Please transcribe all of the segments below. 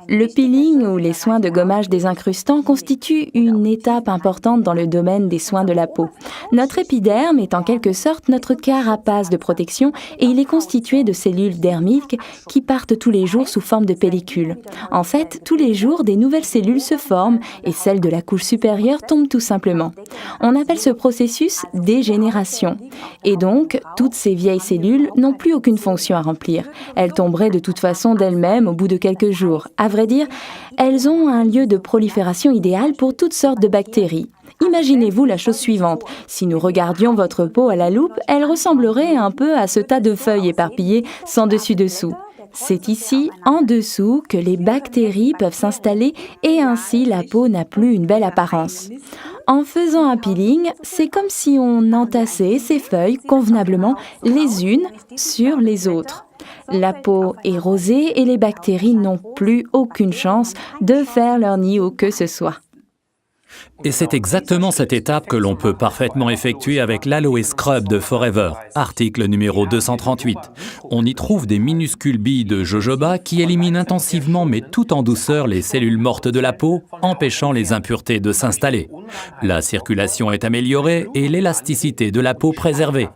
Le peeling ou les soins de gommage des incrustants constituent une étape importante dans le domaine des soins de la peau. Notre épiderme est en quelque sorte notre carapace de protection et il est constitué de cellules dermiques qui partent tous les jours sous forme de pellicule. En fait, tous les jours, des nouvelles cellules se forment et celles de la couche supérieure tombent tout simplement. On appelle ce processus dégénération. Et donc, toutes ces vieilles cellules n'ont plus aucune fonction à remplir. Elles tomberaient de toute façon d'elles-mêmes au bout de quelques jours. À vrai dire, elles ont un lieu de prolifération idéal pour toutes sortes de bactéries. Imaginez-vous la chose suivante. Si nous regardions votre peau à la loupe, elle ressemblerait un peu à ce tas de feuilles éparpillées sans dessus-dessous. C'est ici, en dessous, que les bactéries peuvent s'installer et ainsi la peau n'a plus une belle apparence. En faisant un peeling, c'est comme si on entassait ces feuilles convenablement les unes sur les autres. La peau est rosée et les bactéries n'ont plus aucune chance de faire leur nid où que ce soit. Et c'est exactement cette étape que l'on peut parfaitement effectuer avec l'Aloe Scrub de Forever, article numéro 238. On y trouve des minuscules billes de jojoba qui éliminent intensivement mais tout en douceur les cellules mortes de la peau, empêchant les impuretés de s'installer. La circulation est améliorée et l'élasticité de la peau préservée.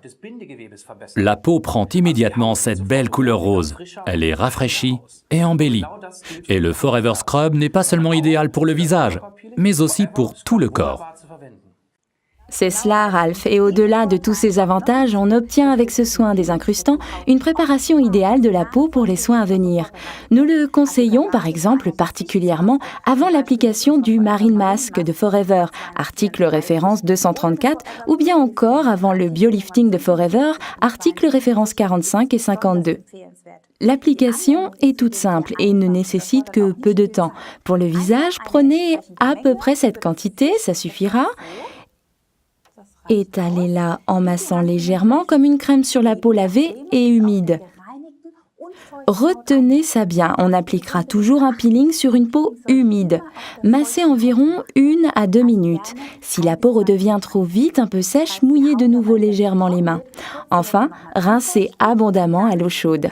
La peau prend immédiatement cette belle couleur rose. Elle est rafraîchie et embellie. Et le Forever Scrub n'est pas seulement idéal pour le visage, mais aussi pour tout le corps. C'est cela, Ralph, et au-delà de tous ces avantages, on obtient avec ce soin des incrustants une préparation idéale de la peau pour les soins à venir. Nous le conseillons par exemple particulièrement avant l'application du Marine Mask de Forever, article référence 234, ou bien encore avant le Biolifting de Forever, article référence 45 et 52. L'application est toute simple et ne nécessite que peu de temps. Pour le visage, prenez à peu près cette quantité, ça suffira. Étalez-la en massant légèrement comme une crème sur la peau lavée et humide. Retenez ça bien, on appliquera toujours un peeling sur une peau humide. Massez environ 1 à 2 minutes. Si la peau redevient trop vite, un peu sèche, mouillez de nouveau légèrement les mains. Enfin, rincez abondamment à l'eau chaude.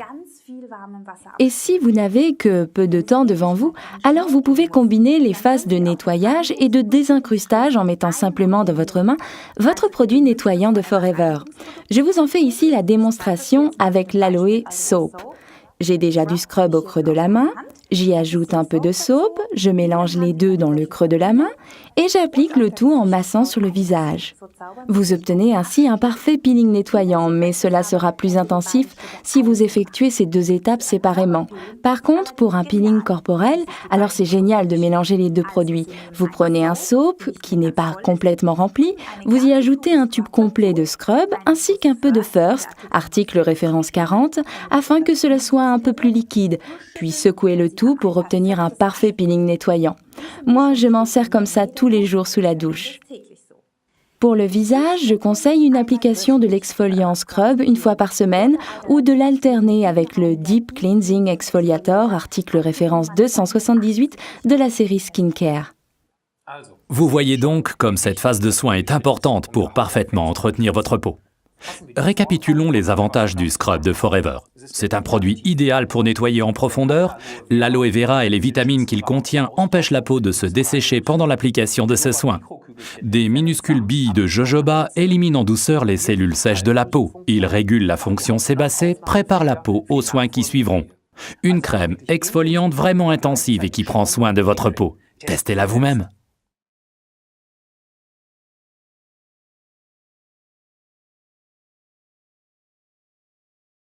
Et si vous n'avez que peu de temps devant vous, alors vous pouvez combiner les phases de nettoyage et de désincrustage en mettant simplement dans votre main votre produit nettoyant de Forever. Je vous en fais ici la démonstration avec l'Aloe Soap. J'ai déjà du scrub au creux de la main, j'y ajoute un peu de soap, je mélange les deux dans le creux de la main et j'applique le tout en massant sur le visage. Vous obtenez ainsi un parfait peeling nettoyant, mais cela sera plus intensif si vous effectuez ces deux étapes séparément. Par contre, pour un peeling corporel, alors c'est génial de mélanger les deux produits. Vous prenez un soap qui n'est pas complètement rempli, vous y ajoutez un tube complet de scrub ainsi qu'un peu de First, article référence 40, afin que cela soit un peu plus liquide, puis secouez le tout pour obtenir un parfait peeling nettoyant. Moi, je m'en sers comme ça tous les jours sous la douche. Pour le visage, je conseille une application de l'exfoliant scrub une fois par semaine ou de l'alterner avec le Deep Cleansing Exfoliator, article référence 278 de la série Skincare. Vous voyez donc comme cette phase de soin est importante pour parfaitement entretenir votre peau. Récapitulons les avantages du scrub de Forever. C'est un produit idéal pour nettoyer en profondeur. L'aloe vera et les vitamines qu'il contient empêchent la peau de se dessécher pendant l'application de ce soin. Des minuscules billes de jojoba éliminent en douceur les cellules sèches de la peau. Ils régulent la fonction sébacée, préparent la peau aux soins qui suivront. Une crème exfoliante vraiment intensive et qui prend soin de votre peau. Testez-la vous-même.